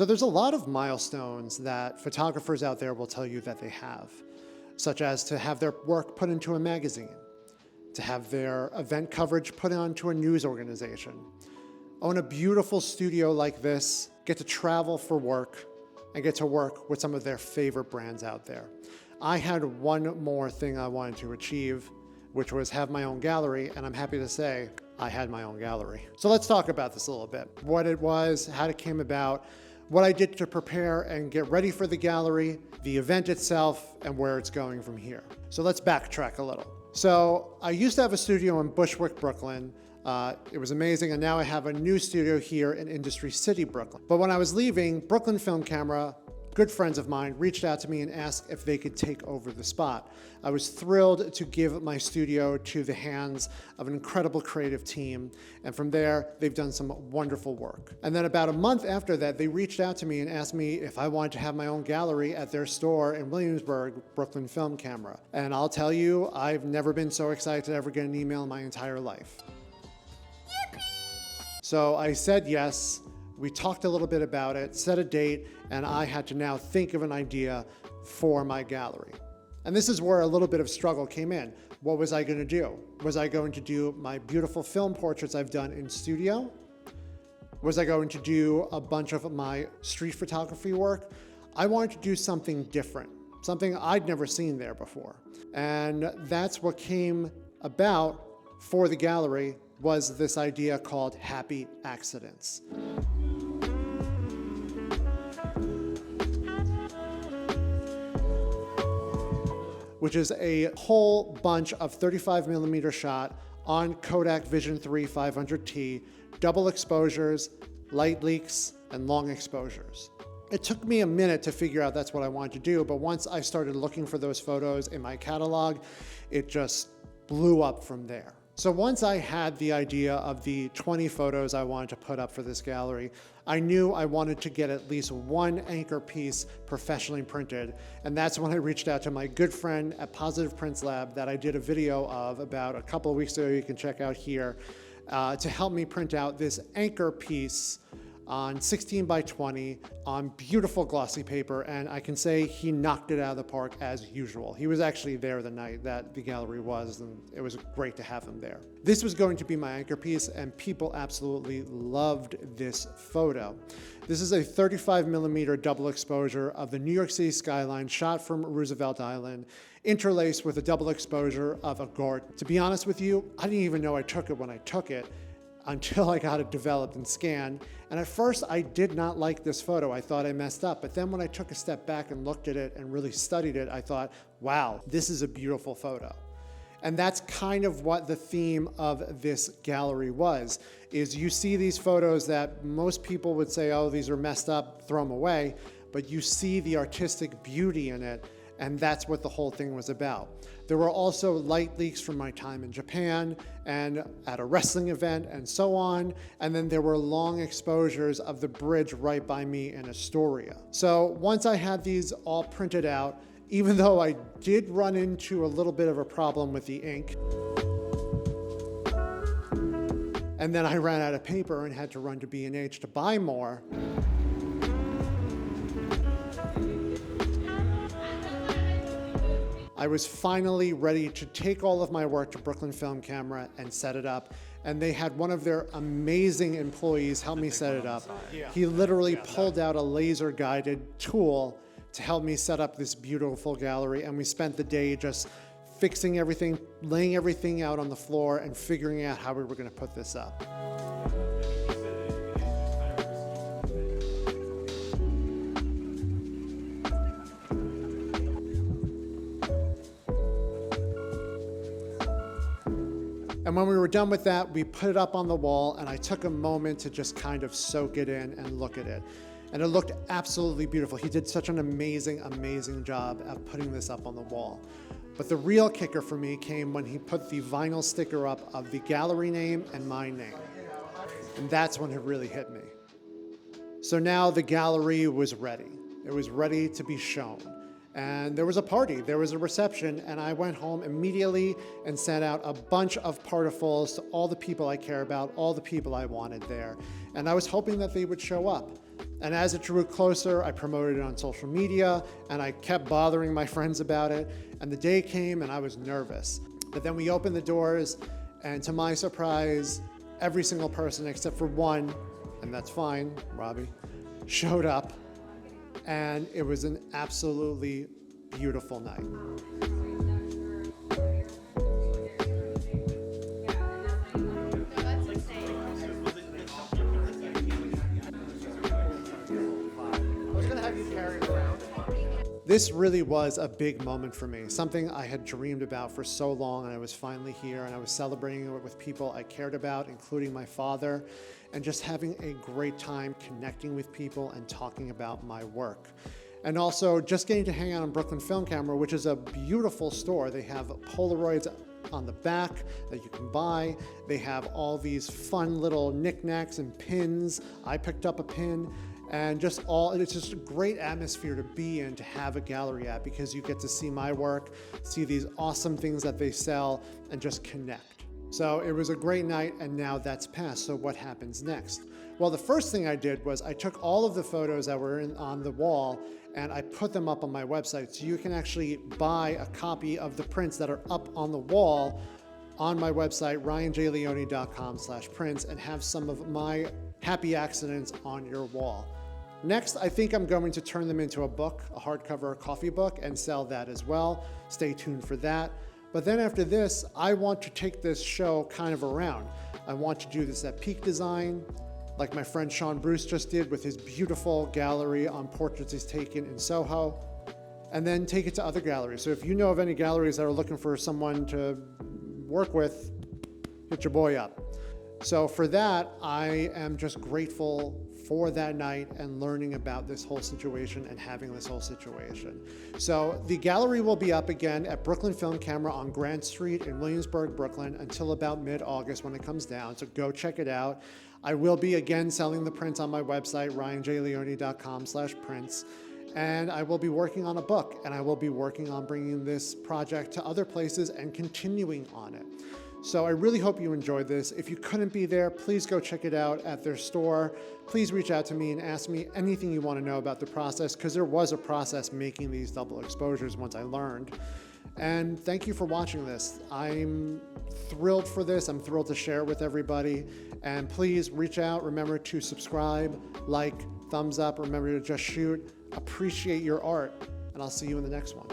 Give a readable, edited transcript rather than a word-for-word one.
So there's a lot of milestones that photographers out there will tell you that they have, such as to have their work put into a magazine, to have their event coverage put onto a news organization, own a beautiful studio like this, get to travel for work, and get to work with some of their favorite brands out there. I had one more thing I wanted to achieve, which was have my own gallery, and I'm happy to say I had my own gallery. So let's talk about this a little bit. What it was, how it came about, what I did to prepare and get ready for the gallery, the event itself, and where it's going from here. So let's backtrack a little. So I used to have a studio in Bushwick, Brooklyn. It was amazing, and now I have a new studio here in Industry City, Brooklyn. But when I was leaving, Brooklyn Film Camera, good friends of mine, reached out to me and asked if they could take over the spot. I was thrilled to give my studio to the hands of an incredible creative team, and from there, they've done some wonderful work. And then about a month after that, they reached out to me and asked me if I wanted to have my own gallery at their store in Williamsburg, Brooklyn Film Camera. And I'll tell you, I've never been so excited to ever get an email in my entire life. So I said yes. We talked a little bit about it, set a date, and I had to now think of an idea for my gallery. And this is where a little bit of struggle came in. What was I going to do? Was I going to do my beautiful film portraits I've done in studio? Was I going to do a bunch of my street photography work? I wanted to do something different, something I'd never seen there before. And that's what came about for the gallery, was this idea called Happy Accidents. Which is a whole bunch of 35mm shot on Kodak Vision 3 500T, double exposures, light leaks, and long exposures. It took me a minute to figure out that's what I wanted to do, but once I started looking for those photos in my catalog, it just blew up from there. So once I had the idea of the 20 photos I wanted to put up for this gallery, I knew I wanted to get at least one anchor piece professionally printed. And that's when I reached out to my good friend at Positive Prints Lab that I did a video of about a couple of weeks ago, you can check out here, to help me print out this anchor piece on 16 by 20 on beautiful glossy paper, and I can say he knocked it out of the park as usual. He was actually there the night that the gallery was, and it was great to have him there. This was going to be my anchor piece, and people absolutely loved this photo. This is a 35mm double exposure of the New York City skyline shot from Roosevelt Island, interlaced with a double exposure of a garden. To be honest with you, I didn't even know I took it when I took it, until I got it developed and scanned. And at first I did not like this photo. I thought I messed up. But then when I took a step back and looked at it and really studied it, I thought, wow, this is a beautiful photo. And that's kind of what the theme of this gallery was, is you see these photos that most people would say, oh, these are messed up, throw them away. But you see the artistic beauty in it, and that's what the whole thing was about. There were also light leaks from my time in Japan and at a wrestling event and so on. And then there were long exposures of the bridge right by me in Astoria. So once I had these all printed out, even though I did run into a little bit of a problem with the ink, and then I ran out of paper and had to run to B&H to buy more, I was finally ready to take all of my work to Brooklyn Film Camera and set it up. And they had one of their amazing employees help me set it up. He literally pulled out a laser guided tool to help me set up this beautiful gallery. And we spent the day just fixing everything, laying everything out on the floor and figuring out how we were gonna put this up. And when we were done with that, we put it up on the wall, and I took a moment to just kind of soak it in and look at it. And it looked absolutely beautiful. He did such an amazing, amazing job at putting this up on the wall. But the real kicker for me came when he put the vinyl sticker up of the gallery name and my name. And that's when it really hit me. So now the gallery was ready. It was ready to be shown. And there was a party, there was a reception, and I went home immediately and sent out a bunch of particles to all the people I care about, all the people I wanted there. And I was hoping that they would show up. And as it drew closer, I promoted it on social media, and I kept bothering my friends about it. And the day came, and I was nervous. But then we opened the doors, and to my surprise, every single person except for one, and that's fine, Robbie, showed up. And it was an absolutely beautiful night. This really was a big moment for me, something I had dreamed about for so long, and I was finally here, and I was celebrating it with people I cared about, including my father, and just having a great time connecting with people and talking about my work. And also just getting to hang out on Brooklyn Film Camera, which is a beautiful store. They have Polaroids on the back that you can buy. They have all these fun little knickknacks and pins. I picked up a pin. And it's just a great atmosphere to be in, to have a gallery at, because you get to see my work, see these awesome things that they sell, and just connect. So it was a great night, and now that's passed. So what happens next? Well, the first thing I did was I took all of the photos that were on the wall, and I put them up on my website. So you can actually buy a copy of the prints that are up on the wall on my website, ryanjleone.com/prints, and have some of my happy accidents on your wall. Next, I think I'm going to turn them into a book, a hardcover coffee book, and sell that as well. Stay tuned for that. But then after this, I want to take this show kind of around. I want to do this at Peak Design, like my friend Sean Bruce just did with his beautiful gallery on portraits he's taken in Soho, and then take it to other galleries. So if you know of any galleries that are looking for someone to work with, hit your boy up. So for that, I am just grateful for that night and learning about this whole situation and having this whole situation. So the gallery will be up again at Brooklyn Film Camera on Grant Street in Williamsburg, Brooklyn, until about mid-August when it comes down. So go check it out. I will be again selling the prints on my website, ryanjleone.com/prints. And I will be working on a book, and I will be working on bringing this project to other places and continuing on it. So I really hope you enjoyed this. If you couldn't be there, please go check it out at their store. Please reach out to me and ask me anything you want to know about the process, because there was a process making these double exposures once I learned. And thank you for watching this. I'm thrilled for this. I'm thrilled to share it with everybody. And please reach out. Remember to subscribe, like, thumbs up. Remember to just shoot. Appreciate your art. And I'll see you in the next one.